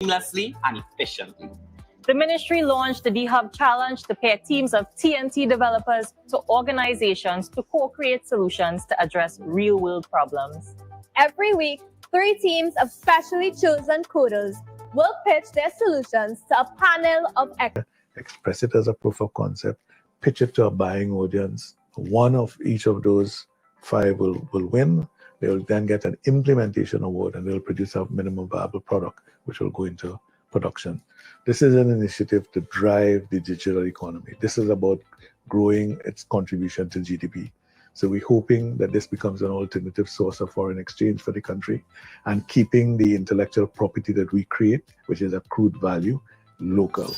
seamlessly and efficiently. The ministry launched the D-Hub Challenge to pair teams of TNT developers to organizations to co-create solutions to address real-world problems. Every week, 3 teams of specially chosen coders will pitch their solutions to a panel of experts. Express it as a proof of concept, pitch it to a buying audience. One of each of those 5 will win. They will then get an implementation award and they'll produce a minimum viable product which will go into production. This is an initiative to drive the digital economy. This is about growing its contribution to GDP. So we're hoping that this becomes an alternative source of foreign exchange for the country and keeping the intellectual property that we create, which is accrued value, local.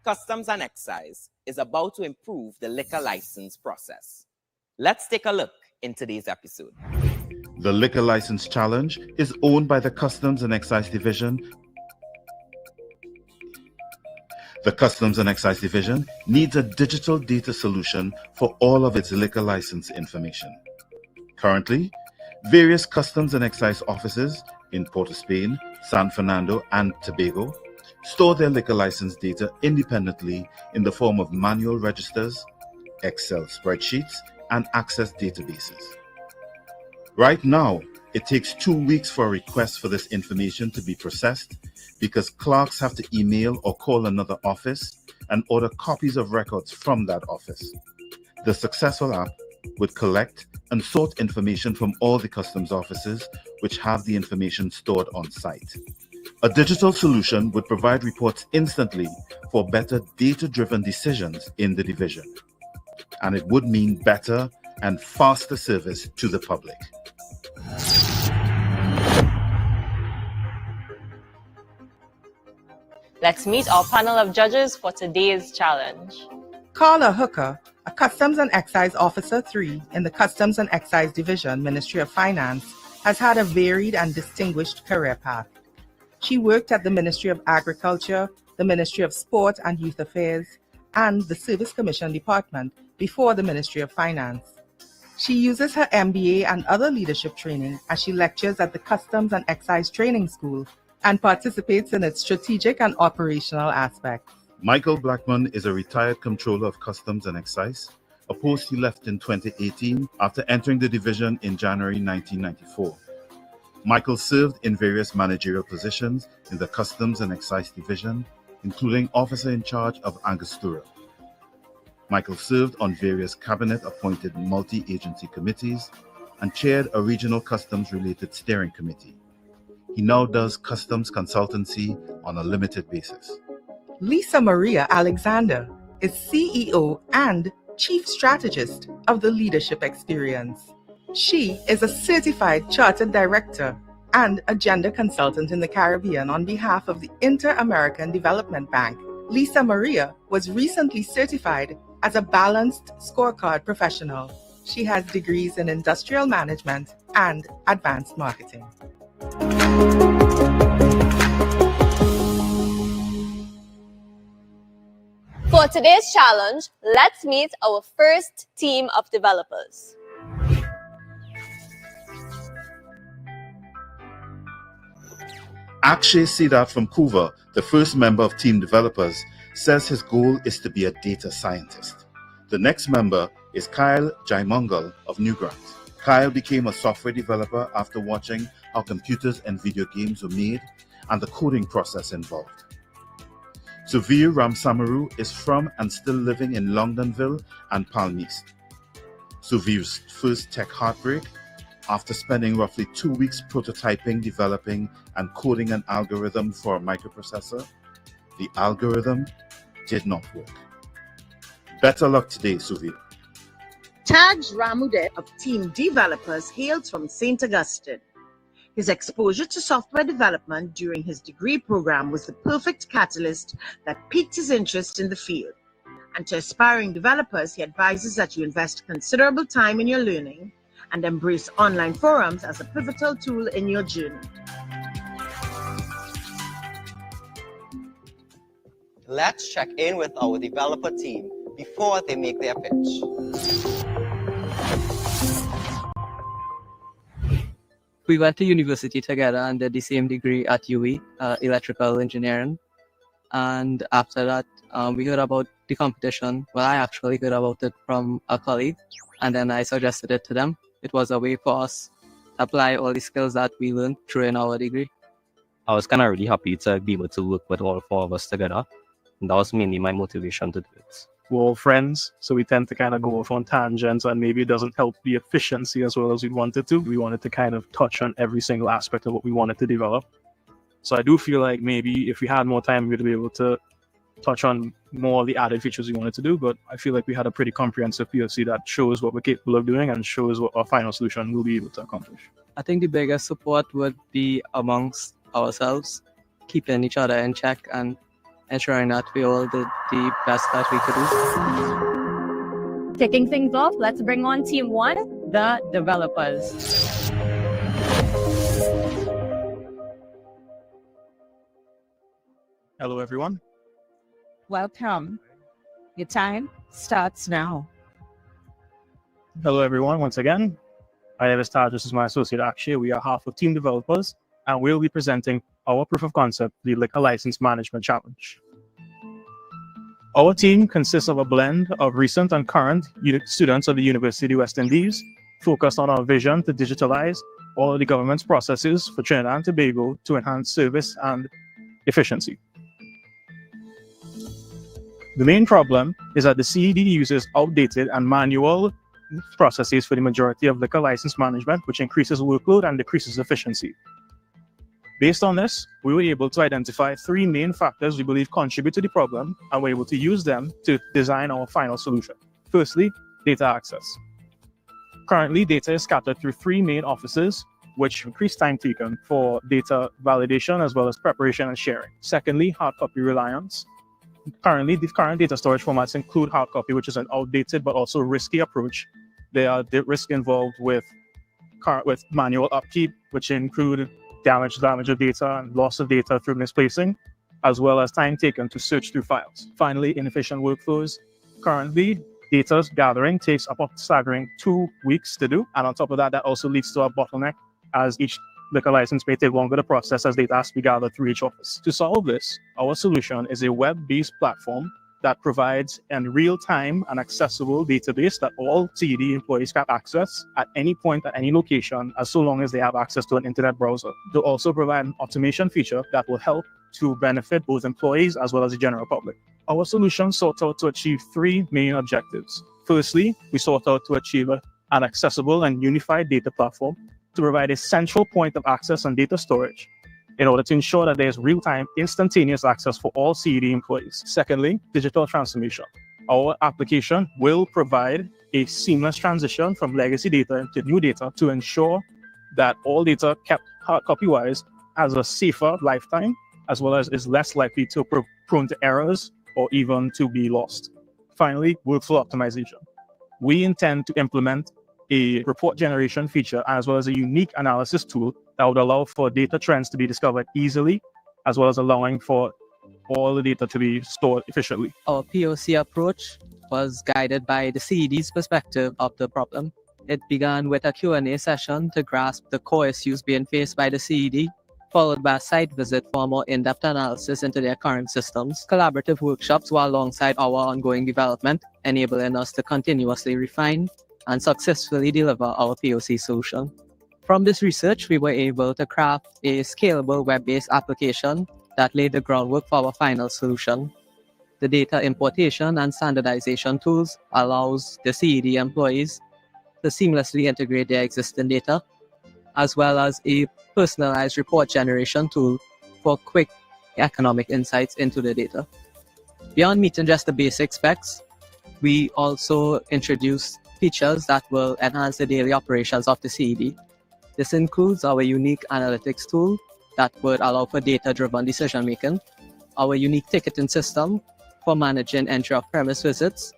Customs and Excise is about to improve the liquor license process. Let's take a look in today's episode. The Liquor License Challenge is owned by the Customs and Excise Division. The Customs and Excise Division needs a digital data solution for all of its liquor license information. Currently, various Customs and Excise offices in Port of Spain, San Fernando, and Tobago store their liquor license data independently in the form of manual registers, Excel spreadsheets, and access databases. Right now, it takes 2 weeks for a request for this information to be processed because clerks have to email or call another office and order copies of records from that office. The successful app would collect and sort information from all the customs offices which have the information stored on site. A digital solution would provide reports instantly for better data-driven decisions in the division, and it would mean better and faster service to the public. Let's meet our panel of judges for today's challenge. Carla Hooker, a Customs and Excise Officer 3 in the Customs and Excise Division, Ministry of Finance, has had a varied and distinguished career path. She worked at the Ministry of Agriculture, the Ministry of Sport and Youth Affairs, and the Service Commission Department before the Ministry of Finance. She uses her MBA and other leadership training as she lectures at the Customs and Excise Training School and participates in its strategic and operational aspects. Michael Blackman is a retired Comptroller of Customs and Excise, a post he left in 2018 after entering the division in January 1994. Michael served in various managerial positions in the Customs and Excise Division, including Officer in Charge of Angostura. Michael served on various cabinet-appointed multi-agency committees and chaired a regional customs-related steering committee. He now does customs consultancy on a limited basis. Lisa Maria Alexander is CEO and Chief Strategist of the Leadership Experience. She is a certified chartered director and a gender consultant in the Caribbean on behalf of the Inter-American Development Bank. Lisa Maria was recently certified as a balanced scorecard professional. She has degrees in industrial management and advanced marketing. For today's challenge, let's meet our first team of developers. Akshay Siddharth from Kuva, the first member of Team Developers, says his goal is to be a data scientist. The next member is Kyle Jaimangal of Newgrounds. Kyle became a software developer after watching how computers and video games were made and the coding process involved. Suvir Ramsamaru is from and still living in Longdonville and Palm East. Suvir's first tech heartbreak, after spending roughly 2 weeks prototyping, developing, and coding an algorithm for a microprocessor, the algorithm did not work. Better luck today, Suvir. Taj Ramude of Team Developers hails from St. Augustine. His exposure to software development during his degree program was the perfect catalyst that piqued his interest in the field. And to aspiring developers, he advises that you invest considerable time in your learning and embrace online forums as a pivotal tool in your journey. Let's check in with our developer team before they make their pitch. We went to university together and did the same degree at UE, electrical engineering. And after that, we heard about the competition. Well, I actually heard about it from a colleague, and then I suggested it to them. It was a way for us to apply all the skills that we learned through in our degree. I was kind of really happy to be able to work with all four of us together. And that was mainly my motivation to do it. We're all friends, so we tend to kind of go off on tangents, and maybe it doesn't help the efficiency as well as we wanted to. We wanted to kind of touch on every single aspect of what we wanted to develop. So I do feel like maybe if we had more time, we'd be able to touch on more of the added features we wanted to do. But I feel like we had a pretty comprehensive POC that shows what we're capable of doing and shows what our final solution will be able to accomplish. I think the biggest support would be amongst ourselves, keeping each other in check and ensuring that we all did the best that we could do. Kicking things off, let's bring on Team 1, the developers. Hello, everyone. Welcome. Your time starts now. Hello, everyone. Once again, I have established this is my associate Akshay. We are half of Team Developers, and we'll be presenting our proof of concept, the Liquor License Management Challenge. Our team consists of a blend of recent and current students of the University of West Indies, focused on our vision to digitalize all of the government's processes for Trinidad and Tobago to enhance service and efficiency. The main problem is that the CED uses outdated and manual processes for the majority of liquor license management, which increases workload and decreases efficiency. Based on this, we were able to identify 3 main factors we believe contribute to the problem, and we're able to use them to design our final solution. Firstly, data access. Currently, data is scattered through 3 main offices, which increase time taken for data validation as well as preparation and sharing. Secondly, hard copy reliance. Currently, the current data storage formats include hard copy, which is an outdated but also risky approach. There are risk involved with manual upkeep, which include damage of data and loss of data through misplacing, as well as time taken to search through files. Finally, inefficient workflows. Currently, data gathering takes up to staggering 2 weeks to do, and on top of that, that also leads to a bottleneck, as each liquor license may take longer to process as data has to be gathered through each office. To solve this, our solution is a web-based platform that provides a real-time and accessible database that all CED employees can access at any point at any location, as so long as they have access to an internet browser. To also provide an automation feature that will help to benefit both employees as well as the general public. Our solution sought out to achieve 3 main objectives. Firstly, we sought out to achieve an accessible and unified data platform to provide a central point of access and data storage in order to ensure that there's real-time, instantaneous access for all CED employees. Secondly, digital transformation. Our application will provide a seamless transition from legacy data to new data to ensure that all data kept hard copy-wise has a safer lifetime, as well as is less likely to be prone to errors or even to be lost. Finally, workflow optimization. We intend to implement a report generation feature as well as a unique analysis tool that would allow for data trends to be discovered easily, as well as allowing for all the data to be stored efficiently. Our POC approach was guided by the CED's perspective of the problem. It began with a Q&A session to grasp the core issues being faced by the CED, followed by a site visit for a more in-depth analysis into their current systems. Collaborative workshops were alongside our ongoing development, enabling us to continuously refine and successfully deliver our POC solution. From this research, we were able to craft a scalable web-based application that laid the groundwork for our final solution. The data importation and standardization tools allows the CED employees to seamlessly integrate their existing data, as well as a personalized report generation tool for quick economic insights into the data. Beyond meeting just the basic specs, we also introduced features that will enhance the daily operations of the CED. This includes our unique analytics tool that would allow for data-driven decision-making, our unique ticketing system for managing entry of premise visits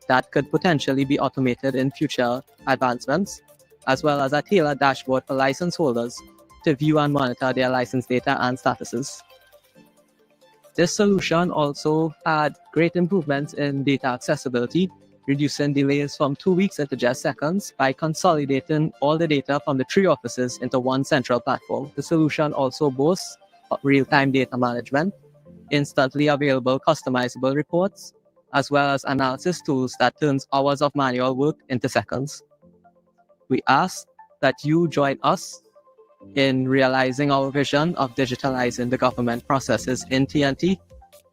that could potentially be automated in future advancements, as well as a tailored dashboard for license holders to view and monitor their license data and statuses. This solution also had great improvements in data accessibility, reducing delays from 2 weeks into just seconds by consolidating all the data from the 3 offices into one central platform. The solution also boasts real-time data management, instantly available customizable reports, as well as analysis tools that turns hours of manual work into seconds. We ask that you join us in realizing our vision of digitalizing the government processes in TNT,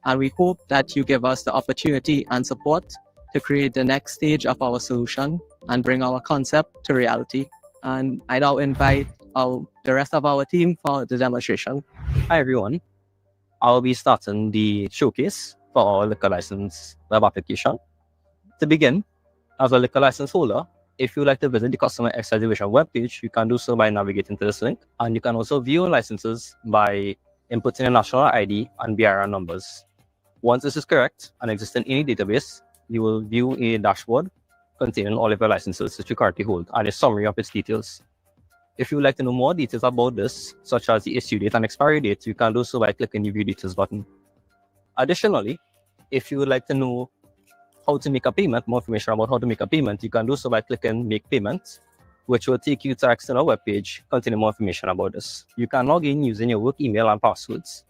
and we hope that you give us the opportunity and support to create the next stage of our solution and bring our concept to reality. And I now invite the rest of our team for the demonstration. Hi everyone. I'll be starting the showcase for our liquor license web application. To begin, as a liquor license holder, if you'd like to visit the Customs and Excise Division webpage, you can do so by navigating to this link. And you can also view your licenses by inputting a national ID and BIR numbers. Once this is correct and exists in any database, you will view a dashboard containing all of your licenses that you currently hold and a summary of its details. If you would like to know more details about this, such as the issue date and expiry date, you can do so by clicking the View Details button. Additionally, if you would like to know how to make a payment, more information about how to make a payment, you can do so by clicking Make Payment, which will take you to our external webpage containing more information about this. You can log in using your work email and passwords.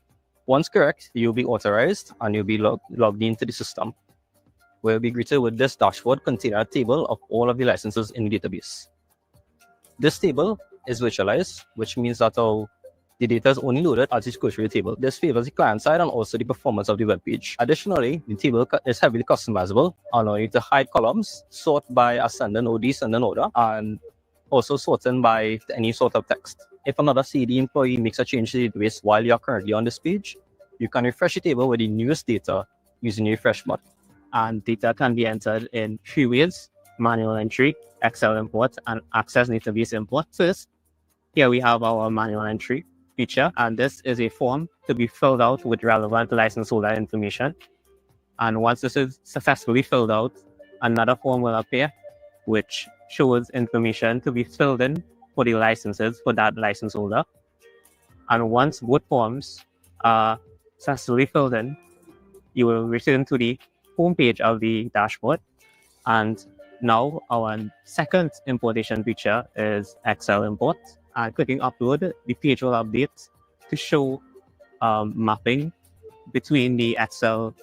Once correct, you'll be authorized and you'll be logged into the system, where you'll be greeted with this dashboard containing a table of all of the licenses in the database. This table is virtualized, which means that the data is only loaded as it goes through the table. This favors the client side and also the performance of the web page. Additionally, the table is heavily customizable, allowing you to hide columns, sort by ascending or descending order, and also sorting by any sort of text. If another CD employee makes a change to the database while you're currently on this page, you can refresh the table with the newest data using the refresh button. And data can be entered in 3 ways: manual entry, Excel import, and Access database import. First, here we have our manual entry feature, and this is a form to be filled out with relevant license holder information. And once this is successfully filled out, another form will appear which shows information to be filled in for the licenses for that license holder. And once both forms are successfully filled in, you will return to the home page of the dashboard. And now our second importation feature is Excel import. And clicking upload, the page will update to show mapping between the Excel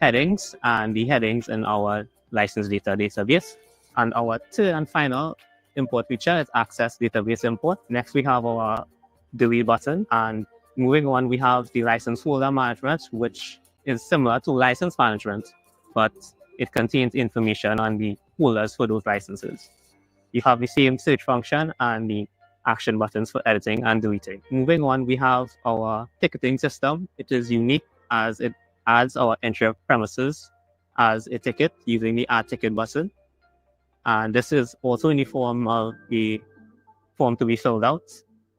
headings and the headings in our license data database. And our third and final import feature is Access database import. Next, we have our delete button. And moving on, we have the license holder management, which is similar to license management, but it contains information on the holders for those licenses. You have the same search function and the action buttons for editing and deleting. Moving on, we have our ticketing system. It is unique as it adds our entry of premises as a ticket using the Add Ticket button. And this is also in the form of a form to be filled out.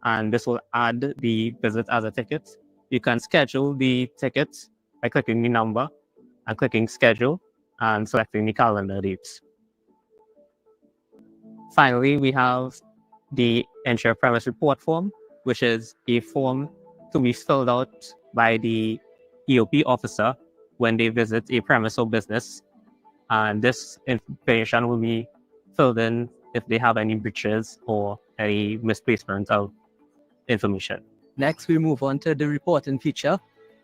And this will add the visit as a ticket. You can schedule the ticket by clicking the number and clicking schedule and selecting the calendar dates. Finally, we have the entry of premise report form, which is a form to be filled out by the EOP officer when they visit a premise or business. And this information will be filled in if they have any breaches or any misplacement of information. Next, we move on to the reporting feature.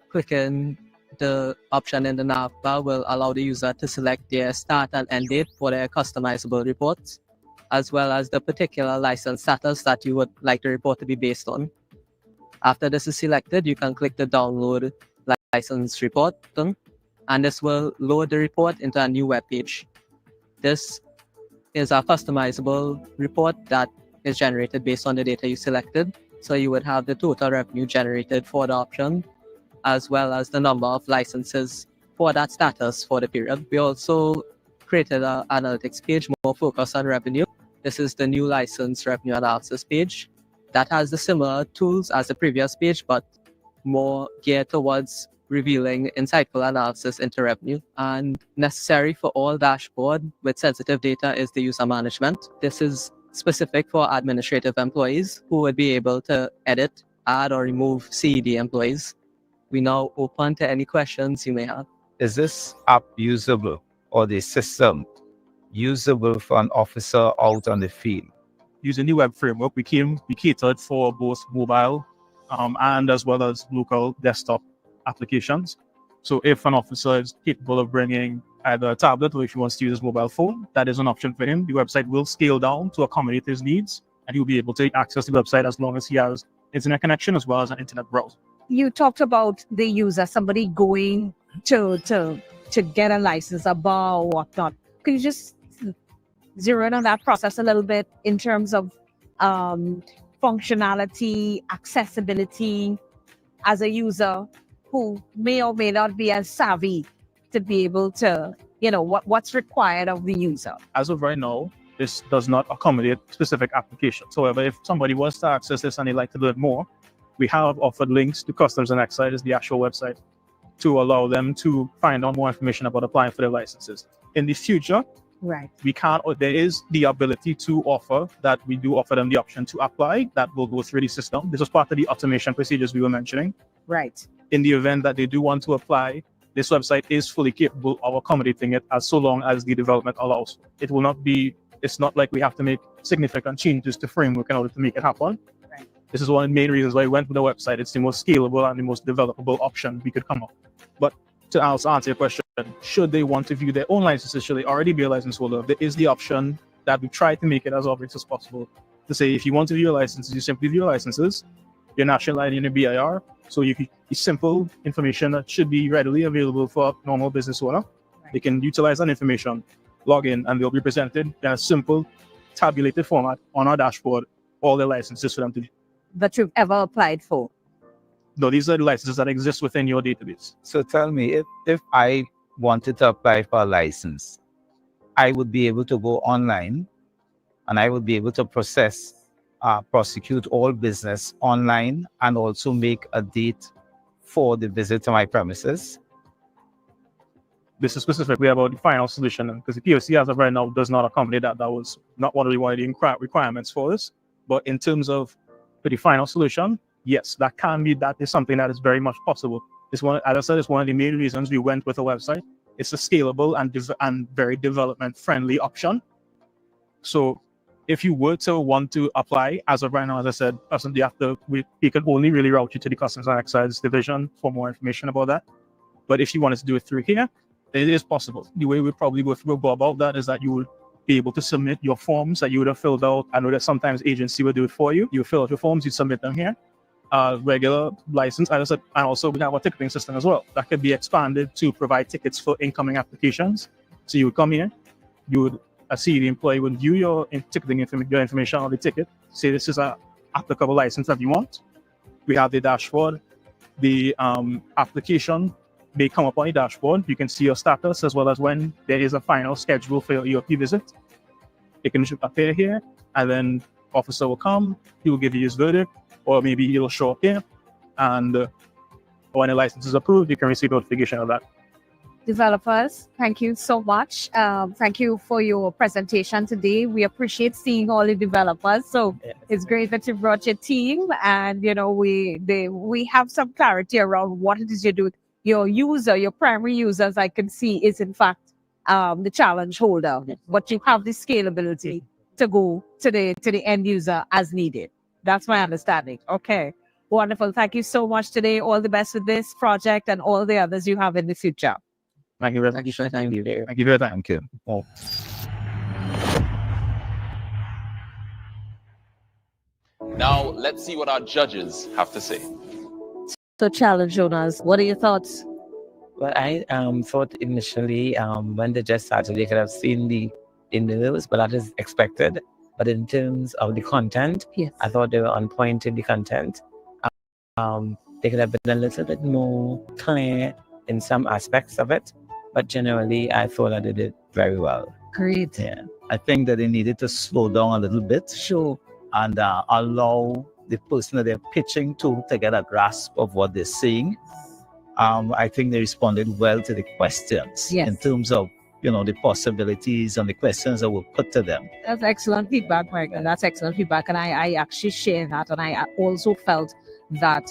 Clicking the option in the nav bar will allow the user to select their start and end date for their customizable reports, as well as the particular license status that you would like the report to be based on. After this is selected, you can click the download license report button, and this will load the report into a new web page. This is a customizable report that is generated based on the data you selected. So you would have the total revenue generated for the option, as well as the number of licenses for that status for the period. We also created an analytics page more focused on revenue. This is the new license revenue analysis page that has the similar tools as the previous page, but more geared towards revealing insightful analysis into revenue. And necessary for all dashboard with sensitive data is the user management. This is specific for administrative employees who would be able to edit, add, or remove CED employees. We now open to any questions you may have. Is this app usable or the system usable for an officer out on the field? Using the web framework, we catered for both mobile and as well as local desktop applications. So if an officer is capable of bringing either a tablet or if he wants to use his mobile phone, that is an option for him. The website will scale down to accommodate his needs, and he'll be able to access the website as long as he has internet connection as well as an internet browser. You talked about the user, somebody going to get a license, a bar or whatnot. Could you just zero in on that process a little bit in terms of functionality, accessibility as a user who may or may not be as savvy to be able to, what's required of the user? As of right now, this does not accommodate specific applications. However, if somebody was to access this and they'd like to learn more, we have offered links to Customs and Excise, the actual website, to allow them to find out more information about applying for their licenses. In the future, right, there is the ability to offer that. We do offer them the option to apply. That will go through the system. This was part of the automation procedures we were mentioning. Right. In the event that they do want to apply, this website is fully capable of accommodating it as so long as the development allows. It will not be, it's not like we have to make significant changes to framework in order to make it happen. Right. This is one of the main reasons why we went with the website. It's the most scalable and the most developable option we could come up. But to also answer your question, should they want to view their own licenses, should they already be a license holder, there is the option that we try to make it as obvious as possible. To say, if you want to view your licenses, you simply view your licenses, your national ID and your BIR. So simple information that should be readily available for a normal business owner. Right. They can utilize that information, log in, and they'll be presented in a simple tabulated format on our dashboard, all the licenses for them to view. That you've ever applied for? No, these are the licenses that exist within your database. So tell me, if I wanted to apply for a license, I would be able to go online and I would be able to prosecute all business online and also make a date for the visit to my premises. This is specifically about the final solution, because the POC as of right now does not accommodate that. That was not one of the requirements for this. But in terms of the final solution, yes, that is something that is very much possible. As I said, it's one of the main reasons we went with a website. It's a scalable and very development-friendly option. So if you were to want to apply, as of right now, as I said, we can only really route you to the Customs and Excise Division for more information about that. But if you wanted to do it through here, it is possible. The way we probably go about that is that you would be able to submit your forms that you would have filled out. I know that sometimes agency will do it for you. You fill out your forms, you submit them here. Regular license, as I said, and also we have a ticketing system as well that could be expanded to provide tickets for incoming applications. So you would come here, a CD employee would view your ticketing information on the ticket, say this is a applicable license that you want. We have the dashboard. The application may come up on the dashboard. You can see your status as well as when there is a final schedule for your EOP visit. It can appear here, and then officer will come, he will give you his verdict, or maybe he'll show up here, and when the license is approved, you can receive notification of that. Developers, thank you so much. Thank you for your presentation today. We appreciate seeing all the developers. So it's great that you brought your team, and we have some clarity around what it is you do. Your primary users, I can see, is in fact the challenge holder, but you have the scalability to go to the end user as needed. That's my understanding. Okay, wonderful. Thank you so much today. All the best with this project and all the others you have in the future. Thank you very much. Thank you for your time. Thank you for your time. Thank you. Oh. Now, let's see what our judges have to say. So, challenge owners, what are your thoughts? Well, I thought initially when they just started, they could have seen in the news, but that is expected. But in terms of the content, yes, I thought they were on point in the content. They could have been a little bit more clear in some aspects of it, but generally, I thought that they did very well. Great. Yeah. I think that they needed to slow down a little bit. Sure. And allow the person that they're pitching to get a grasp of what they're saying. I think they responded well to the questions in terms of, the possibilities and the questions that were put to them. That's excellent feedback, Michael. That's excellent feedback. And I actually share that. And I also felt that,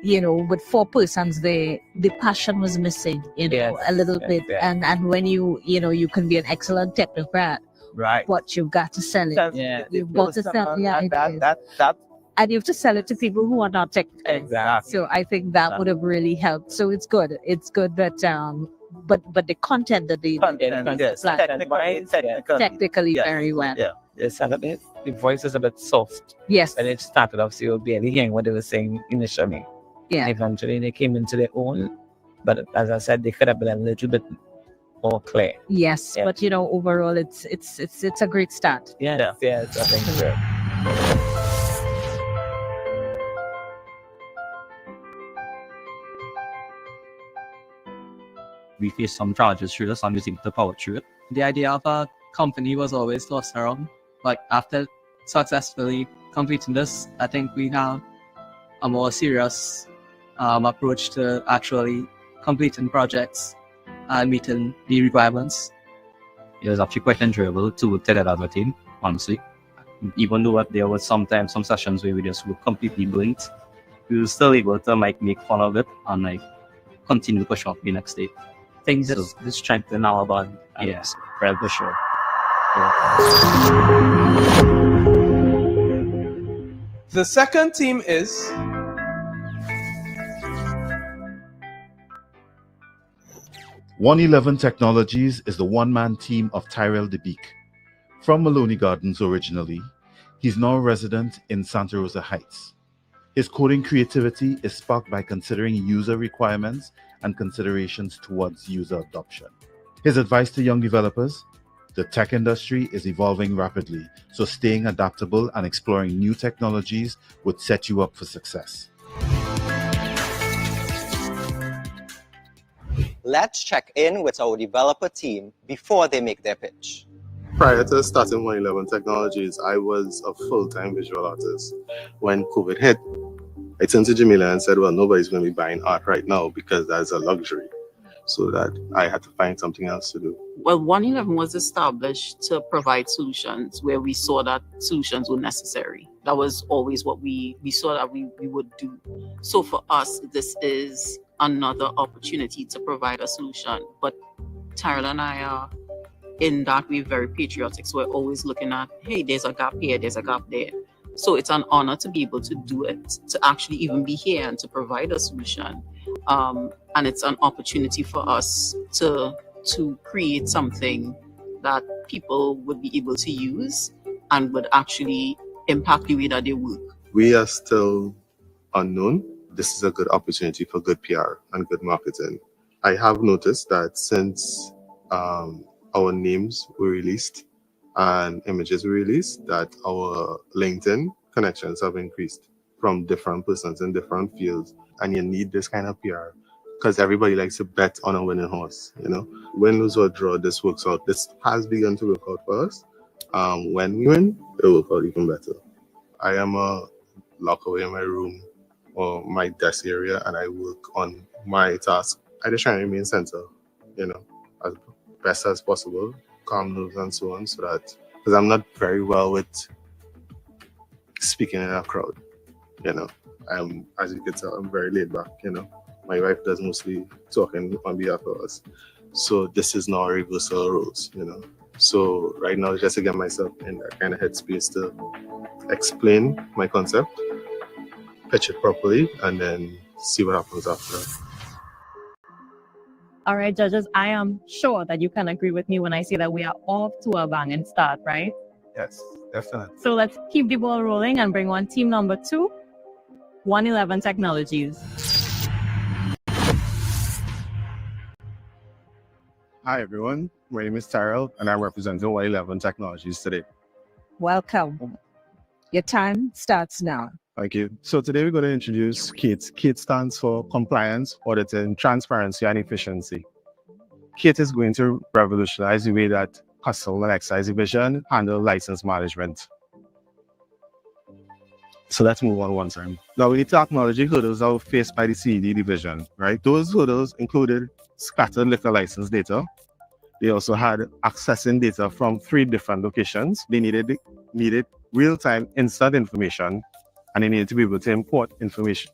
with 4 persons there, the passion was missing, a little bit. And when you can be an excellent technocrat, right? But you've got to sell it. You've got to sell it. That and you have to sell it to people who are not technical. Exactly. So I think that would have really helped. So it's good. It's good that but the content that they technically very well. Yeah. The voice is a bit soft. Yes. And it started off, so you'll barely hearing what they were saying initially. Yeah. Eventually they came into their own. But as I said, they could have been a little bit more clear. Yes. Yeah. But overall it's a great start. Yes, I think so. We faced some challenges through this, and we seem to power through it. The idea of a company was always tossed around, but after successfully completing this, I think we have a more serious approach to actually completing projects and meeting the requirements. It was actually quite enjoyable to work together as a team, honestly. Even though there was sometimes some sessions where we just were completely blinked, we were still able to make fun of it and continue to push off the next day. Things that strengthen our bond. Yes, for sure. The second team is 111 Technologies is the one-man team of Tyrell DeBeek. From Maloney Gardens originally, he's now resident in Santa Rosa Heights. His coding creativity is sparked by considering user requirements and considerations towards user adoption. His advice to young developers: the tech industry is evolving rapidly, so staying adaptable and exploring new technologies would set you up for success. Let's check in with our developer team before they make their pitch. Prior to starting 111 Technologies, I was a full-time visual artist. When COVID hit, I turned to Jamila and said, well, nobody's going to be buying art right now because that's a luxury. So that I had to find something else to do. Well, 111 was established to provide solutions where we saw that solutions were necessary. That was always what we saw that we would do. So for us, this is another opportunity to provide a solution. But Tyrell and I are, in that way, very patriotic. So we're always looking at, hey, there's a gap here, there's a gap there. So it's an honor to be able to do it, to actually even be here and to provide a solution. And it's an opportunity for us to create something that people would be able to use and would actually impact the way that they work. We are still unknown. This is a good opportunity for good PR and good marketing. I have noticed that since our names were released and images were released, that our LinkedIn connections have increased from different persons in different fields. And you need this kind of PR because everybody likes to bet on a winning horse. Win, lose, or draw, this works out. This has begun to work out for us. When we win, it will work out even better. I am locked away in my room or my desk area and I work on my task. I just try and remain center, as best as possible, calm nerves and so on, so that, because I'm not very well with speaking in a crowd, as you can tell, I'm very laid back, My wife does mostly talking on behalf of us. So this is now a reversal of roles, So right now, just to get myself in that kind of headspace to explain my concept, pitch it properly, and then see what happens after that. All right, judges, I am sure that you can agree with me when I say that we are off to a banging start, right? Yes, definitely. So let's keep the ball rolling and bring on team number 2, 111 Technologies. Hi, everyone. My name is Tyrell, and I'm representing 111 Technologies today. Welcome. Your time starts now. Thank you. So today we're going to introduce KATE. KATE stands for Compliance, Auditing, Transparency, and Efficiency. KATE is going to revolutionize the way that Customs and Excise Division handle license management. So let's move on one time. Now we need to acknowledge the hurdles that were faced by the CED division, right? Those hurdles included scattered liquor license data. They also had accessing data from 3 different locations. They needed real-time instant information and they needed to be able to import information,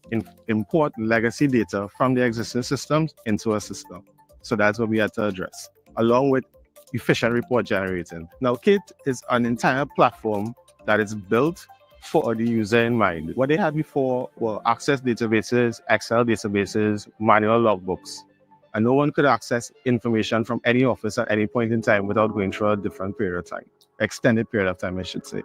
import legacy data from the existing systems into a system. So that's what we had to address, along with efficient report generating. Now, Kit is an entire platform that is built for the user in mind. What they had before were access databases, Excel databases, manual logbooks, and no one could access information from any office at any point in time without going through a different period of time, extended period of time, I should say.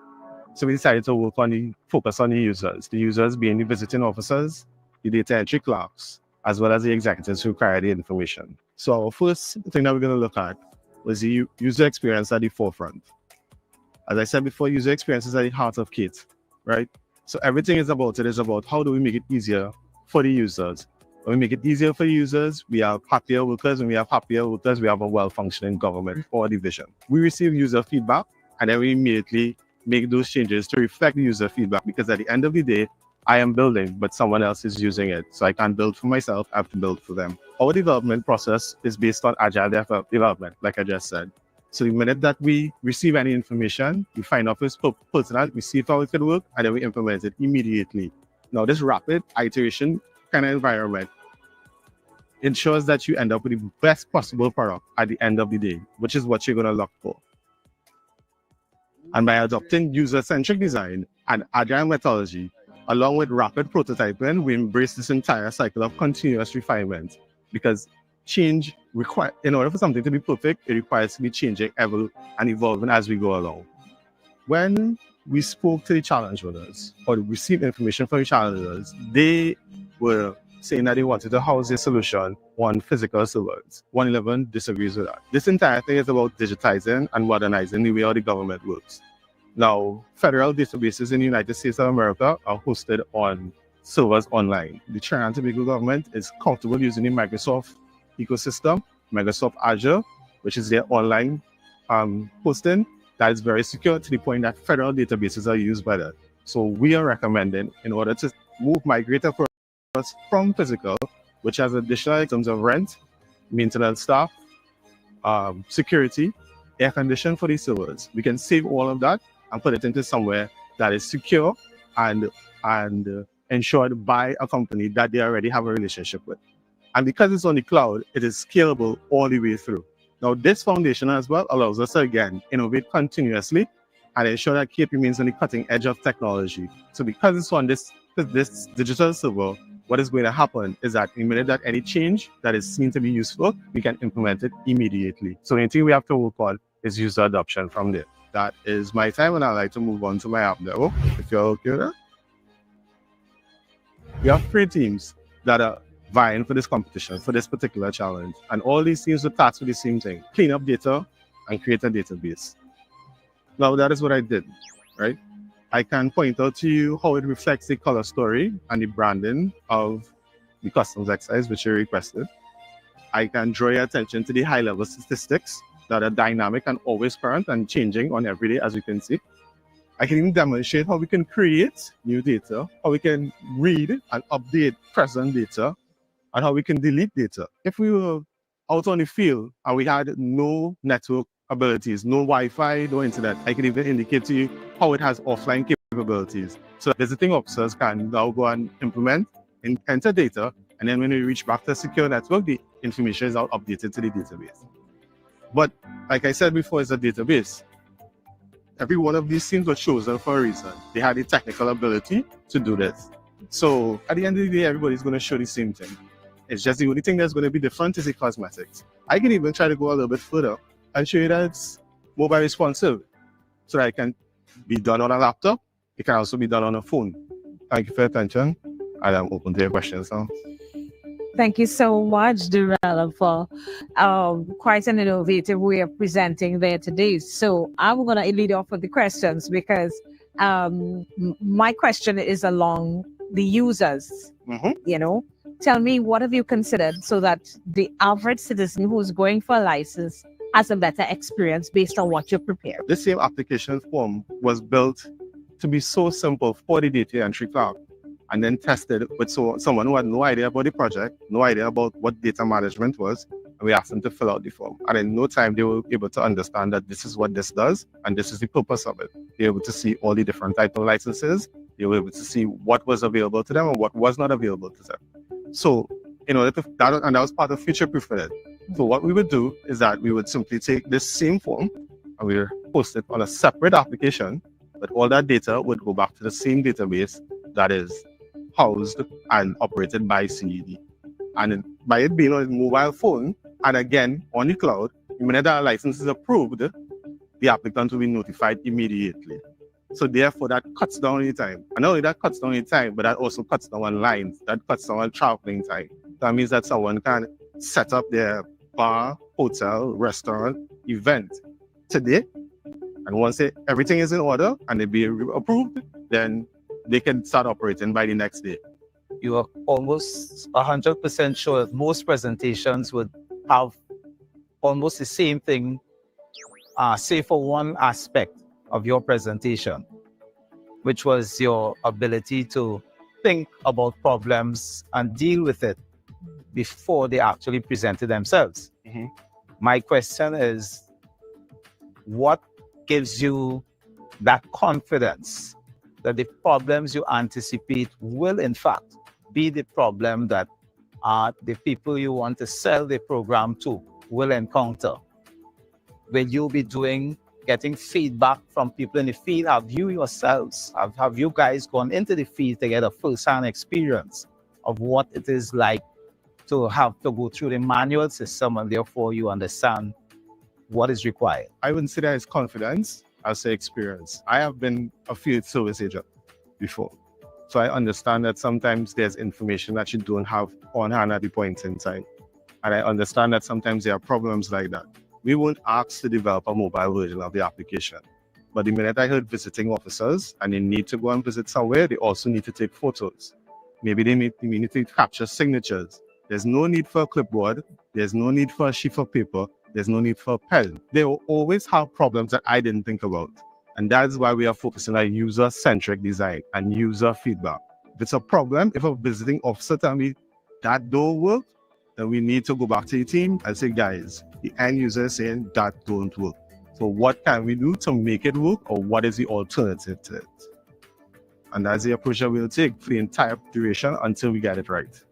So we decided to focus on the users being the visiting officers, the data entry clerks, as well as the executives who carry the information. So our first thing that we're going to look at was the user experience at the forefront. As I said before, user experience is at the heart of Kit, right? So everything is about how do we make it easier for the users. When we make it easier for the users, we have happier workers. When we have happier workers, we have a well-functioning government or division. We receive user feedback, and then we immediately make those changes to reflect the user feedback, because at the end of the day, I am building, but someone else is using it. So I can't build for myself, I have to build for them. Our development process is based on agile development, like I just said. So the minute that we receive any information, we find out its personnel, we see how it could work, and then we implement it immediately. Now, this rapid iteration kind of environment ensures that you end up with the best possible product at the end of the day, which is what you're going to look for. And by adopting user-centric design and agile methodology, along with rapid prototyping, we embrace this entire cycle of continuous refinement, because change in order for something to be perfect, it requires to be changing, and evolving as we go along. When we spoke to the challenge owners, or received information from the challenge owners, they were saying that they wanted to house their solution on physical servers. 111 disagrees with that. This entire thing is about digitizing and modernizing the way how the government works. Now, federal databases in the United States of America are hosted on servers online. The Trinidad and Tobago government is comfortable using the Microsoft ecosystem, Microsoft Azure, which is their online hosting. That is very secure to the point that federal databases are used by that. So we are recommending, in order to migrate across from physical, which has additional items of rent, maintenance staff, security, air conditioning for these servers. We can save all of that and put it into somewhere that is secure and ensured by a company that they already have a relationship with. And because it's on the cloud, it is scalable all the way through. Now, this foundation as well allows us to, again, innovate continuously and ensure that KIP remains on the cutting edge of technology. So because it's on this digital server, what is going to happen is that in the minute that any change that is seen to be useful, we can implement it immediately. So the only thing we have to work on is user adoption from there. That is my time, and I'd like to move on to my app demo, if you're okay with that. We have 3 teams that are vying for this competition, for this particular challenge. And all these teams are tasked with the same thing: clean up data and create a database. Now, that is what I did, right? I can point out to you how it reflects the color story and the branding of the Customs Excise, which you requested. I can draw your attention to the high-level statistics that are dynamic and always current and changing on every day, as you can see. I can even demonstrate how we can create new data, how we can read and update present data, and how we can delete data. If we were out on the field and we had no network abilities, no Wi-Fi, no internet, I can even indicate to you how it has offline capabilities. So visiting officers can now go and implement and enter data, and then when we reach back to a secure network, the information is now updated to the database. But like I said before, it's a database. Every one of these teams was chosen for a reason. They had the technical ability to do this. So at the end of the day, everybody's going to show the same thing. It's just the only thing that's going to be different is the cosmetics. I can even try to go a little bit further and show you that it's mobile responsive. So that it can be done on a laptop. It can also be done on a phone. Thank you for your attention. And I'm open to your questions now. Thank you so much, Durella, for quite an innovative way of presenting there today. So I'm going to lead off with the questions, because my question is along the users. You know, tell me, what have you considered so that the average citizen who's going for a license has a better experience based on what you prepared? This same application form was built to be so simple for the data entry clerk, and then tested with someone who had no idea about the project, no idea about what data management was, and we asked them to fill out the form. And in no time, they were able to understand that this is what this does, and this is the purpose of it. They were able to see all the different type of licenses They were able to see what was available to them and what was not available to them. So, in order to that was part of future proofing it. So what we would do is that we would simply take this same form and we would post it on a separate application, but all that data would go back to the same database that is housed and operated by CED. And by it being on a mobile phone, and again on the cloud, the minute that license is approved, the applicant will be notified immediately. So therefore, that cuts down the time. And not only that cuts down the time, but that also cuts down on lines. That cuts down on traveling time. That means that someone can set up their bar, hotel, restaurant, event today. And once everything is in order and they be approved, then they can start operating by the next day. You are almost 100% sure that most presentations would have almost the same thing, say for one aspect of your presentation, which was your ability to think about problems and deal with it before they actually presented themselves. Mm-hmm. My question is, what gives you that confidence that the problems you anticipate will in fact be the problem that the people you want to sell the program to will encounter? Will you be getting feedback from people in the field? Have you yourselves, have you guys gone into the field to get a first-hand experience of what it is like to have to go through the manual system, and therefore you understand what is required? I wouldn't say that it's confidence, I'll say experience. I have been a field service agent before. So I understand that sometimes there's information that you don't have on hand at the point in time. And I understand that sometimes there are problems like that. We won't ask to develop a mobile version of the application. But the minute I heard visiting officers and they need to go and visit somewhere, they also need to take photos. Maybe they need to capture signatures. There's no need for a clipboard. There's no need for a sheet of paper. There's no need for a pen. They will always have problems that I didn't think about. And that's why we are focusing on user-centric design and user feedback. If it's a problem, if a visiting officer tells me that don't work, then we need to go back to the team and say, guys, the end user is saying that don't work. So what can we do to make it work, or what is the alternative to it? And that's the approach that we'll take for the entire duration until we get it right.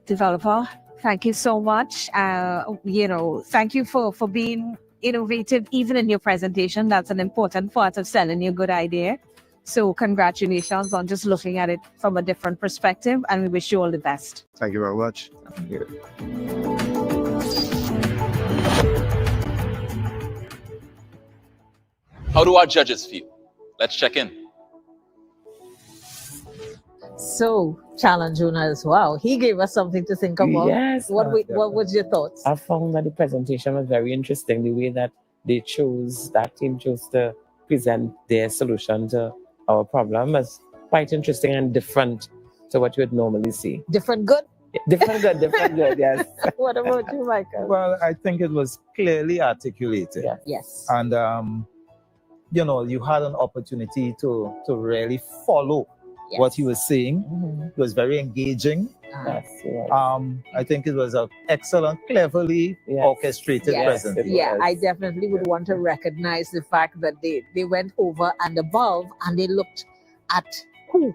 Developer, thank you so much. Thank you for being innovative even in your presentation. That's an important part of selling your good idea. So congratulations on just looking at it from a different perspective, and we wish you all the best. Thank you very much. Thank you. How do our judges feel? Let's check in. So, challenge owners, wow, he gave us something to think about. Yes. What was your thoughts? I found that the presentation was very interesting. The way that that team chose to present their solution to our problem was quite interesting and different to what you would normally see. Different good? Different good, yes. What about you, Michael? Well, I think it was clearly articulated. Yeah. Yes. And, you had an opportunity to really follow what he was saying. Mm-hmm. It was very engaging. Yes, yes. I think it was an excellent, cleverly orchestrated presentation. Yeah, I definitely would want to recognize the fact that they went over and above and they looked at who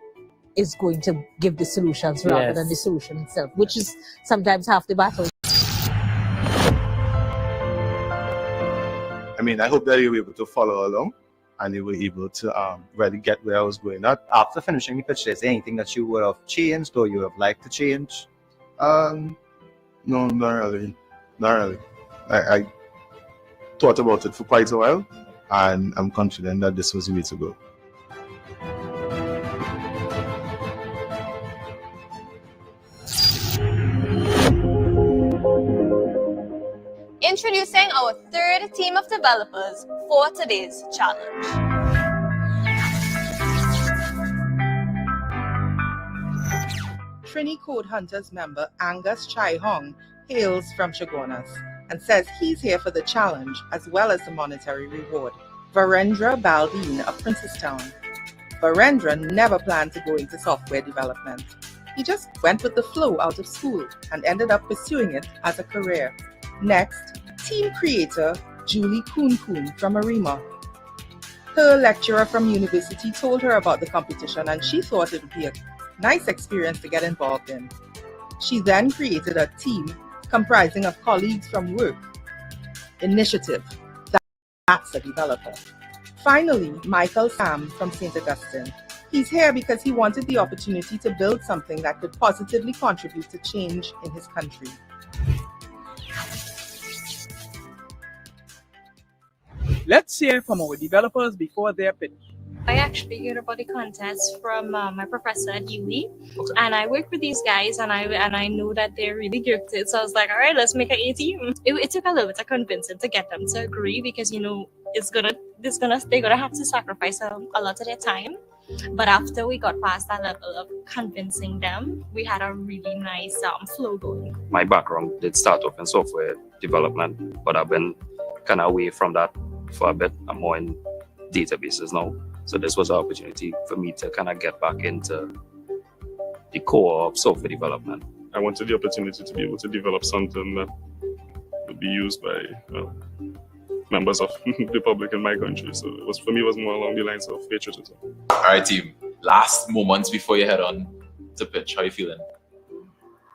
is going to give the solutions rather than the solution itself, which is sometimes half the battle. I mean, I hope that you were able to follow along and you were able to really get where I was going at. After finishing the pitch, is there anything that you would have changed or you have liked to change? No, not really. Not really. I thought about it for quite a while, and I'm confident that this was the way to go. Introducing our third team of developers for today's challenge. Trini Code Hunters member Angus Chai Hong hails from Chaguanas and says he's here for the challenge as well as the monetary reward. Varendra Baldeen of Princestown. Varendra never planned to go into software development. He just went with the flow out of school and ended up pursuing it as a career. Next, team creator Julie Koon Koon from Arima. Her lecturer from university told her about the competition and she thought it would be a nice experience to get involved in. She then created a team comprising of colleagues from work. Initiative. That's a developer. Finally, Michael Sam from St. Augustine. He's here because he wanted the opportunity to build something that could positively contribute to change in his country. Let's hear from our developers before their pitch. I actually heard about the contest from my professor at UWI, and I work with these guys, and I know that they're really gifted. So I was like, all right, let's make an A team. It took a little bit of convincing to get them to agree because they're gonna have to sacrifice a lot of their time. But after we got past that level of convincing them, we had a really nice flow going. My background did start off in software development, but I've been kind of away from that for a bit. I'm more in databases now. So this was an opportunity for me to kind of get back into the core of software development. I wanted the opportunity to be able to develop something that would be used by members of the public in my country. So for me, it was more along the lines of patriotism. All right, team. Last moments before you head on to pitch. How you feeling?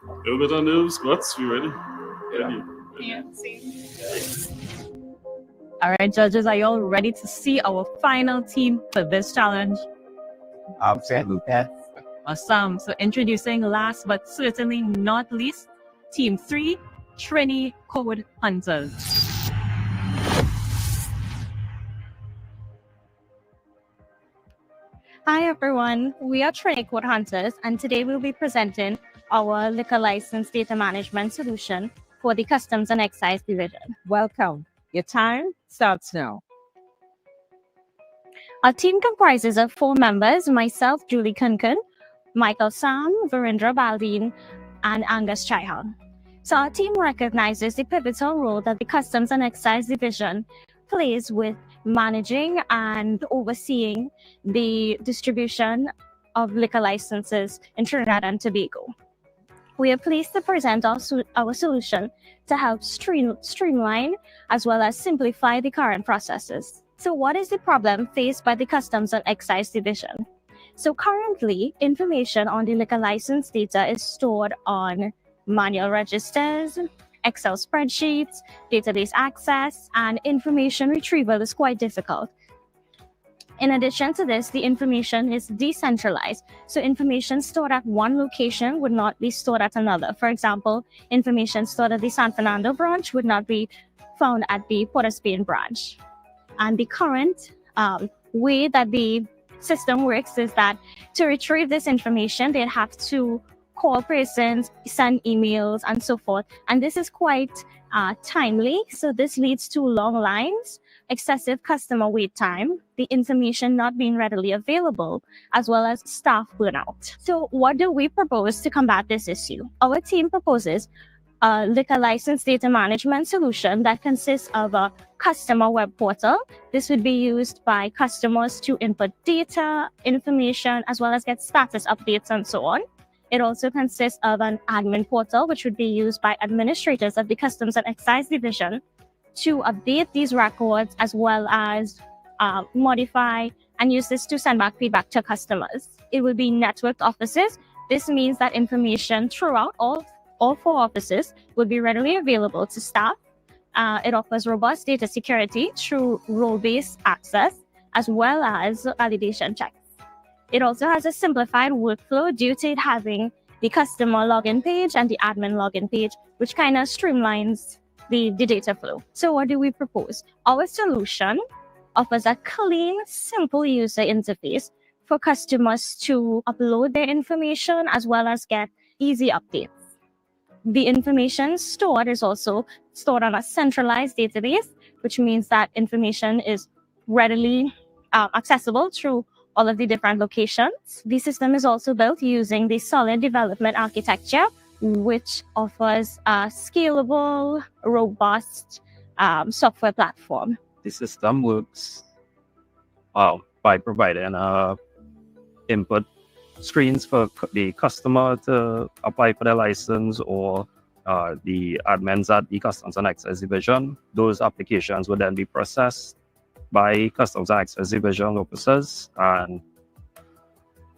A little bit on nerves, but we ready. Yeah, same. All right, judges, are you all ready to see our final team for this challenge? Absolutely. Yes. Awesome. So introducing last but certainly not least, Team 3, Trini Code Hunters. Hi everyone, we are Trini Code Hunters and today we'll be presenting our liquor license data management solution for the Customs and Excise Division. Welcome. Your time starts now. Our team comprises of 4 members, myself, Julie Kunkan, Michael Sam, Virendra Baldin, and Angus Chaihan. So our team recognizes the pivotal role that the Customs and Excise Division plays with managing and overseeing the distribution of liquor licenses in Trinidad and Tobago. We are pleased to present our solution to help streamline as well as simplify the current processes. So what is the problem faced by the Customs and Excise Division? So currently, information on the liquor license data is stored on manual registers, Excel spreadsheets, database access, and information retrieval is quite difficult. In addition to this, the information is decentralized. So information stored at one location would not be stored at another. For example, information stored at the San Fernando branch would not be found at the Port of Spain branch. And the current way that the system works is that to retrieve this information, they'd have to call persons, send emails, and so forth. And this is quite timely. So this leads to long lines, excessive customer wait time, the information not being readily available, as well as staff burnout. So what do we propose to combat this issue? Our team proposes a liquor license data management solution that consists of a customer web portal. This would be used by customers to input data, information, as well as get status updates and so on. It also consists of an admin portal, which would be used by administrators of the Customs and Excise Division to update these records as well as modify and use this to send back feedback to customers. It will be networked offices. This means that information throughout all 4 offices will be readily available to staff. It offers robust data security through role-based access as well as validation checks. It also has a simplified workflow due to it having the customer login page and the admin login page, which kind of streamlines the data flow. So what do we propose? Our solution offers a clean, simple user interface for customers to upload their information as well as get easy updates. The information stored is also stored on a centralized database, which means that information is readily accessible through all of the different locations. The system is also built using the solid development architecture, which offers a scalable, robust software platform. The system works by providing input screens for the customer to apply for their license or the admins at the Customs and Excise Division. Those applications will then be processed by Customs and Excise Division officers, and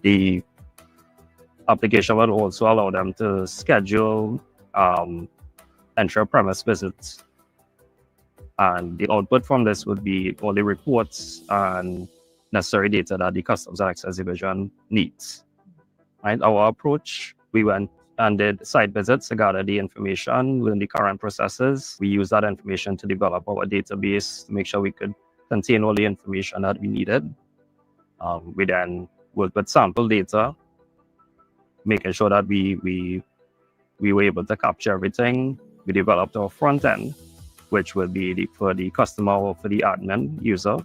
the application will also allow them to schedule entry premise visits. And the output from this would be all the reports and necessary data that the Customs and Excise Division needs. Right? Our approach, we went and did site visits to gather the information within the current processes. We used that information to develop our database to make sure we could contain all the information that we needed. We then worked with sample data, making sure that we were able to capture everything. We developed our front end, which would be for the customer or for the admin user.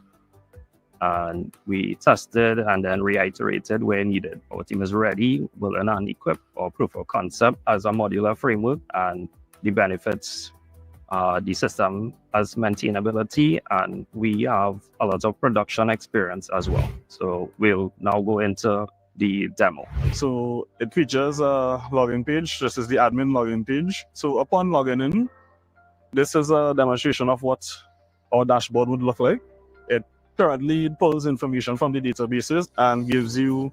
And we tested and then reiterated where needed. Our team is ready, willing and equipped for proof of concept as a modular framework, and the benefits, the system has maintainability, and we have a lot of production experience as well. So we'll now go into the demo. So it features a login page. This is the admin login page. So upon logging in, this is a demonstration of what our dashboard would look like. It currently pulls information from the databases and gives you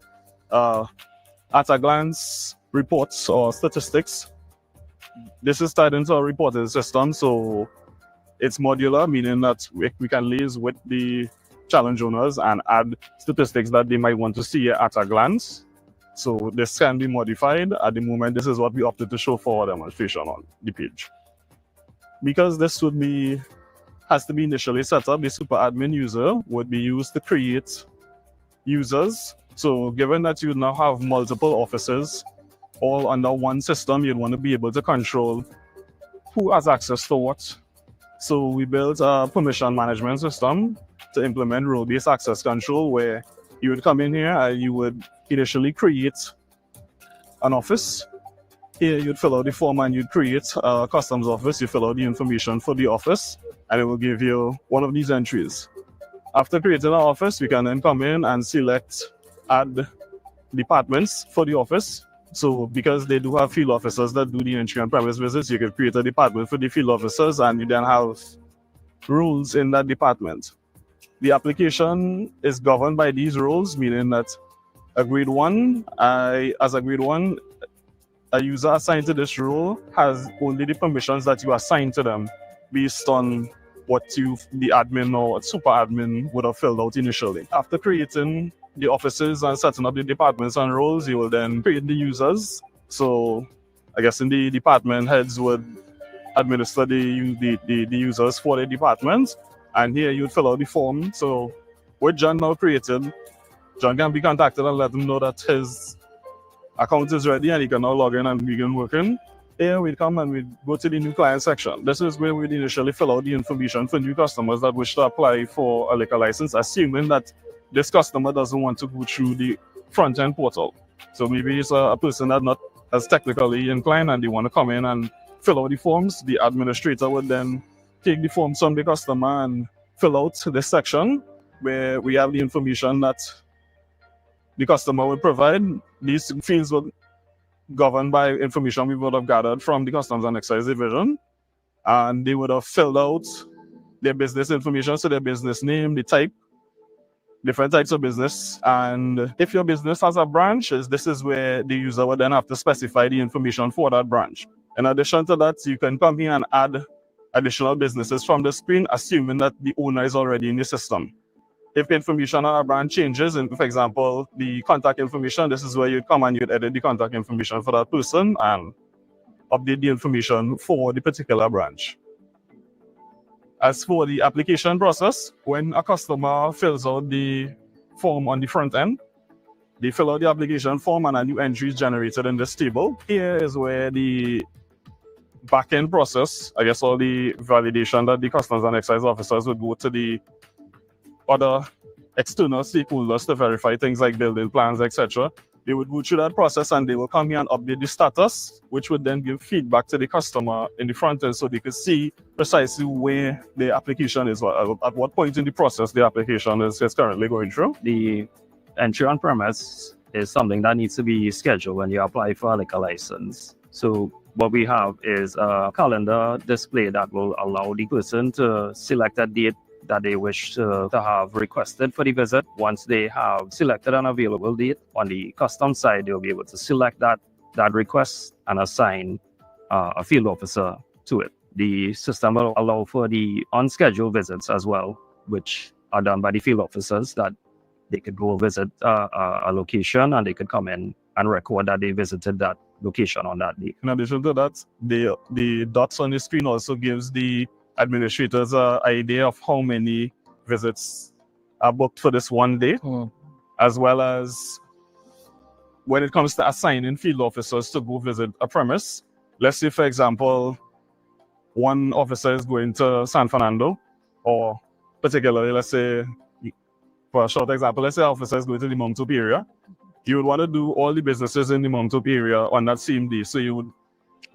at a glance reports or statistics. This is tied into our reporting system, so it's modular, meaning that we can liaise with the challenge owners and add statistics that they might want to see at a glance. So this can be modified. At the moment, this is what we opted to show for our demonstration on the page. Because this has to be initially set up, the super admin user would be used to create users. So given that you now have multiple offices all under one system, you'd want to be able to control who has access to what. So we built a permission management system to implement role-based access control, where you would come in here and you would initially create an office. Here you'd fill out the form and you'd create a customs office. You fill out the information for the office and it will give you one of these entries. After creating an office, we can then come in and select add departments for the office. So because they do have field officers that do the entry and premise visits, you can create a department for the field officers and you then have rules in that department. The application is governed by these rules, meaning that a grade 1, as a grade 1, a user assigned to this role has only the permissions that you assign to them based on what the admin or super admin would have filled out initially. After creating the offices and setting up the departments and roles, you will then create the users. So I guess in the department, heads would administer the users for the department. And here you'd fill out the form. So with John now created, John can be contacted and let him know that his account is ready and he can now log in and begin working. Here we come and we go to the new client section. This is where we'd initially fill out the information for new customers that wish to apply for a liquor license, assuming that this customer doesn't want to go through the front-end portal. So maybe it's a person that's not as technically inclined and they want to come in and fill out the forms. The administrator would then take the forms from the customer and fill out this section where we have the information that the customer would provide. These fields were governed by information we would have gathered from the Customs and Excise Division, and they would have filled out their business information, so their business name, the type, different types of business. And if your business has a branch, this is where the user would then have to specify the information for that branch. In addition to that, you can come here and add additional businesses from the screen, assuming that the owner is already in the system. If the information on a branch changes, and for example, the contact information, this is where you'd come and you'd edit the contact information for that person and update the information for the particular branch. As for the application process, when a customer fills out the form on the front end, they fill out the application form and a new entry is generated in this table. Here is where the back-end process, I guess all the validation that the Customs and Excise officers would go to the other external stakeholders to verify things like building plans, etc. They would go through that process and they will come here and update the status, which would then give feedback to the customer in the front end so they could see precisely where the application is, at what point in the process the application is currently going through. The entry on premise is something that needs to be scheduled when you apply for a liquor license. So what we have is a calendar display that will allow the person to select a date that they wish to have requested for the visit. Once they have selected an available date on the customs side, they'll be able to select that request and assign a field officer to it. The system will allow for the unscheduled visits as well, which are done by the field officers, that they could go visit a location and they could come in and record that they visited that location on that day. In addition to that, the dots on the screen also gives the administrators an idea of how many visits are booked for this one day, as well as when it comes to assigning field officers to go visit a premise. Let's say, for example, one officer is going to San Fernando, or particularly, let's say, for a short example, let's say an officer is going to the Mount Hope area. You would want to do all the businesses in the Mount Hope area on that same day. So you would,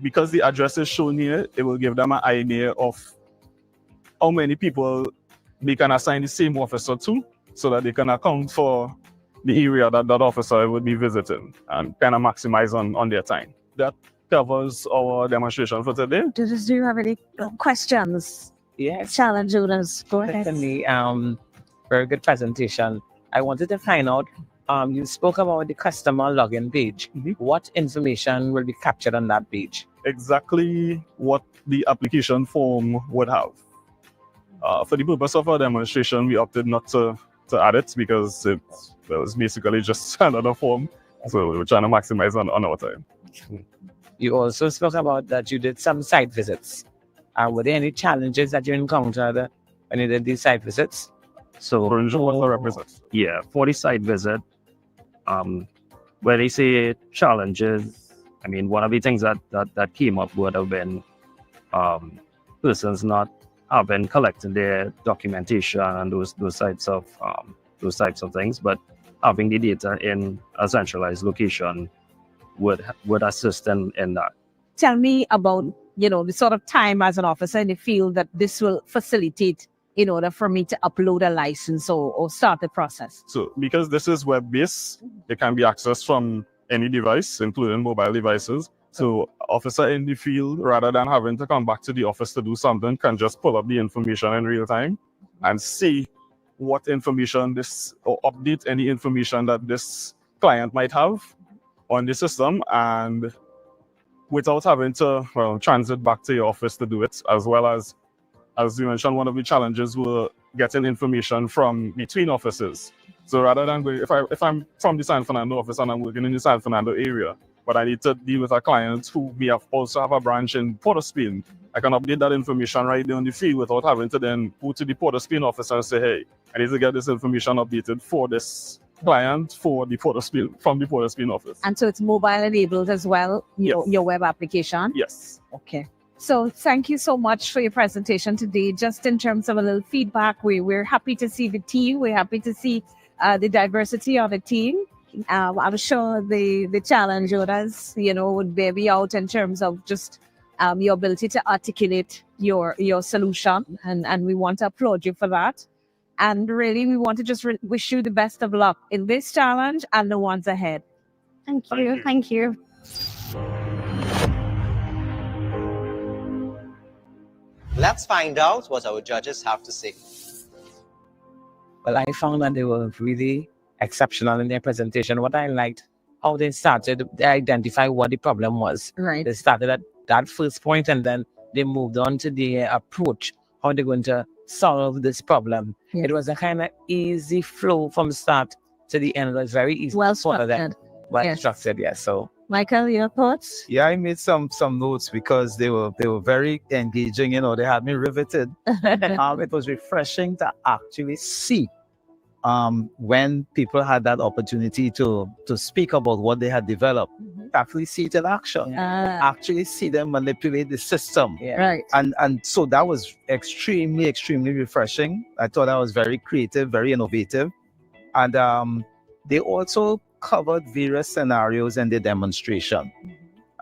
because the address is shown here, it will give them an idea of how many people they can assign the same officer to, so that they can account for the area that that officer would be visiting and kind of maximize on their time. That covers our demonstration for today. Do you have any questions? Yes. Challenge owners. Go ahead. Certainly, very good presentation. I wanted to find out, you spoke about the customer login page. What information will be captured on that page? Exactly what the application form would have. For the purpose of our demonstration, we opted not to add it because it was basically just another form. So we were trying to maximize on our time. You also spoke about that you did some site visits. Were there any challenges that you encountered when you did these site visits? So for the site visit, where they say challenges, I mean, one of the things that came up would have been persons not having collected their documentation and those types of things, but having the data in a centralized location would assist in that. Tell me about, the sort of time as an officer in the field that this will facilitate in order for me to upload a license or start the process. So because this is web-based, it can be accessed from any device, including mobile devices. So officer in the field, rather than having to come back to the office to do something, can just pull up the information in real time and see what information or update any information that this client might have on the system, and without having to transit back to your office to do it, as well as you mentioned, one of the challenges were getting information from between offices. So rather than going, if I'm from the San Fernando office and I'm working in the San Fernando area, but I need to deal with a client who may also have a branch in Port of Spain, I can update that information right there on the field without having to then go to the Port of Spain office and say, hey, I need to get this information updated for this client from the Port of Spain office. And so it's mobile enabled as well, your web application? Yes. Okay. So thank you so much for your presentation today. Just in terms of a little feedback, we're happy to see the team. We're happy to see the diversity of the team. I'm sure the challenge others, would bear me out in terms of just your ability to articulate your solution. And we want to applaud you for that. And really, we want to just wish you the best of luck in this challenge and the ones ahead. Thank you. Thank you. Let's find out what our judges have to say. Well, I found that they were really exceptional in their presentation. What I liked, how they started, they identified what the problem was. Right. They started at that first point and then they moved on to the approach, how they're going to solve this problem. Yeah. It was a kind of easy flow from start to the end. It was very easy. Well for them. structured. Well Yes. structured, yes. So Michael, your thoughts? Yeah, I made some notes because they were very engaging. They had me riveted. It was refreshing to actually see when people had that opportunity to speak about what they had developed, actually see it in action, actually see them manipulate the system. Right. And so that was extremely, extremely refreshing. I thought that was very creative, very innovative. And they also covered various scenarios in the demonstration.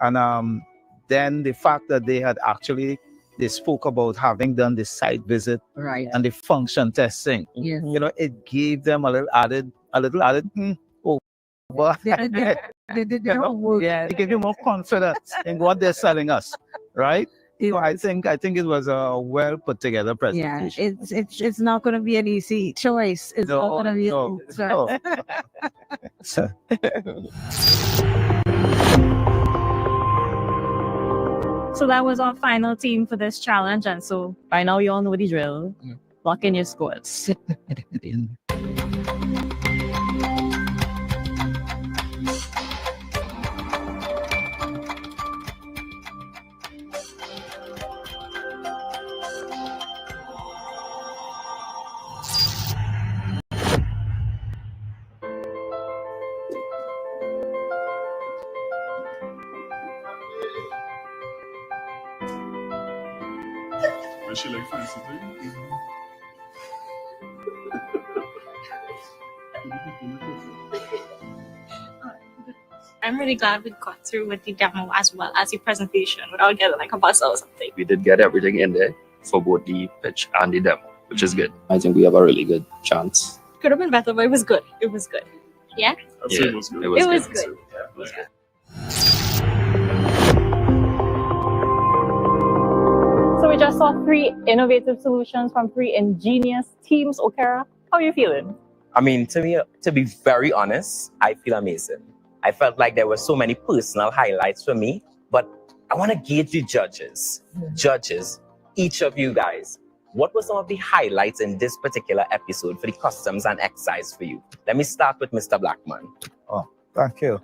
And then the fact that they spoke about having done the site visit and the function testing. Yeah. It gave them a little added but They did their homework. it gave you more confidence in what they're selling us, right? I think it was a well put together Yeah, presentation. it's not going to be an easy choice. It's not going to be no. So that was our final team for this challenge. And so by now you all know the drill. Lock in your scores. Does she like Felicity? I'm really glad we got through with the demo as well as the presentation without getting like a buzz or something. We did get everything in there for both the pitch and the demo, which is good. I think we have a really good chance. Could have been better, but it was good. It was good. Yeah? Yeah, it was good. It was good. Yeah, it was good. So we just saw 3 innovative solutions from 3 ingenious teams. Okera, how are you feeling? I mean, to be very honest, I feel amazing. I felt like there were so many personal highlights for me, but I want to gauge the judges. Judges, each of you guys, what were some of the highlights in this particular episode for the Customs and Excise for you? Let me start with Mr. Blackman. Oh, thank you.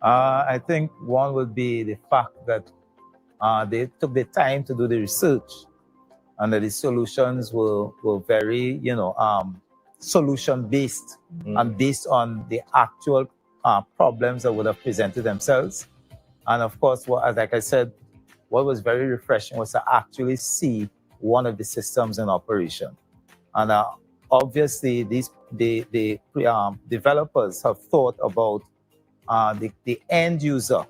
I think one would be the fact that they took the time to do the research and that the solutions were very, solution-based and based on the actual problems that would have presented themselves. And of course, like I said, what was very refreshing was to actually see one of the systems in operation. And obviously, the developers have thought about the end user,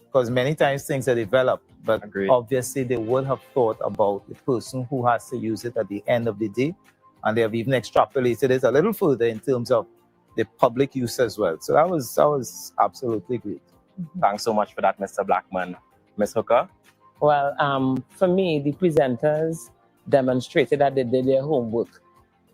because many times things are developed, but obviously they would have thought about the person who has to use it at the end of the day. And they have even extrapolated it a little further in terms of the public use as well. So that was absolutely great. Thanks so much for that, Mr. Blackman. Ms. Hooker? Well, for me, the presenters demonstrated that they did their homework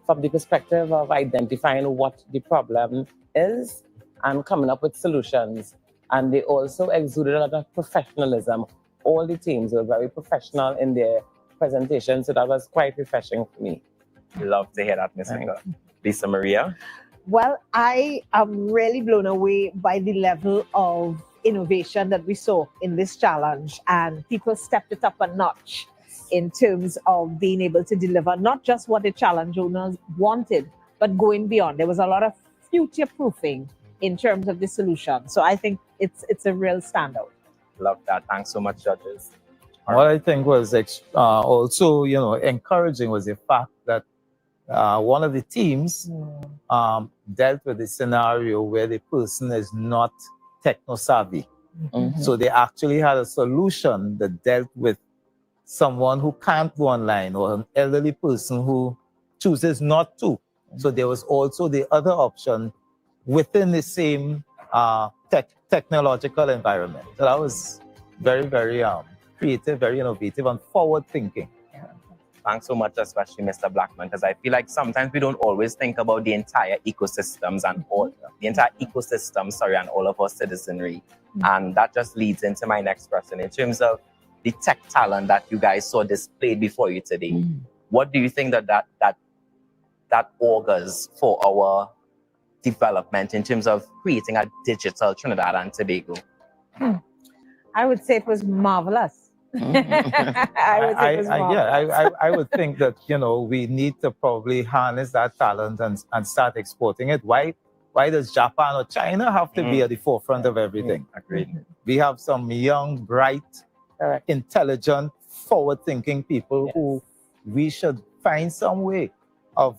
from the perspective of identifying what the problem is and coming up with solutions. And they also exuded a lot of professionalism. All the teams were very professional in their presentation, so that was quite refreshing for me. Love to hear that, Ms. Hooker. Lisa Maria? Well, I am really blown away by the level of innovation that we saw in this challenge, and people stepped it up a notch in terms of being able to deliver not just what the challenge owners wanted, but going beyond. There was a lot of future proofing in terms of the solution. So I think it's a real standout. Love that. Thanks so much, judges. What I think was also, encouraging was the fact that one of the teams dealt with a scenario where the person is not techno-savvy. So they actually had a solution that dealt with someone who can't go online or an elderly person who chooses not to. So there was also the other option within the same technological environment. So that was very, very creative, very innovative, and forward-thinking. Thanks so much, especially Mr. Blackman, because I feel like sometimes we don't always think about the entire ecosystems and all of our citizenry. And that just leads into my next question. In terms of the tech talent that you guys saw displayed before you today, what do you think that augurs for our development in terms of creating a digital Trinidad and Tobago? I would say it was marvelous. I would think that, we need to probably harness that talent and start exporting it. Why does Japan or China have to be at the forefront of everything? Agreed. We have some young, bright, intelligent, forward-thinking people who we should find some way of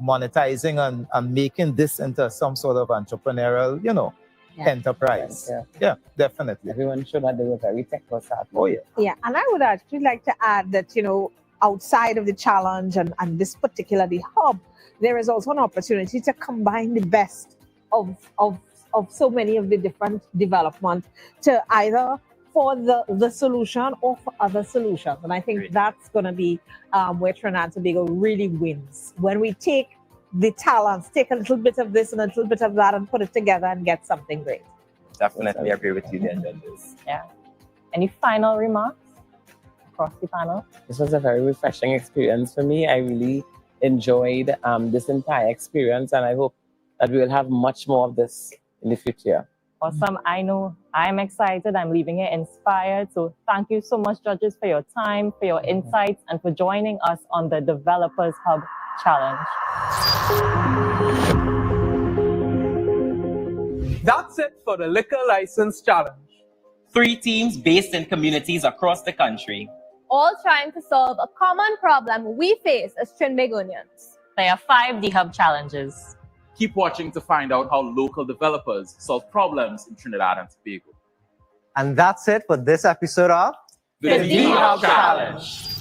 monetizing and making this into some sort of entrepreneurial, enterprise. Yeah, definitely. Everyone showed that they were very techno-savvy. Oh, yeah. Yeah, and I would actually like to add that, outside of the challenge and this particular the hub, there is also an opportunity to combine the best of so many of the different development to either for the solution or for other solutions. And I think that's going to be where Trinidad and Tobago really wins. When we take the talents, take a little bit of this and a little bit of that and put it together and get something great. Definitely agree with you there, judges. Yeah. Any final remarks across the panel? This was a very refreshing experience for me. I really enjoyed this entire experience, and I hope that we will have much more of this in the future. Awesome. I know I'm excited. I'm leaving here inspired. So thank you so much, judges, for your time, for your insights, and for joining us on the Developers Hub Challenge. That's it for the Liquor License Challenge. 3 teams based in communities across the country, all trying to solve a common problem we face as Trinbagonians. There are 5 D-Hub challenges. Keep watching to find out how local developers solve problems in Trinidad and Tobago. And that's it for this episode of The D-Hub Challenge.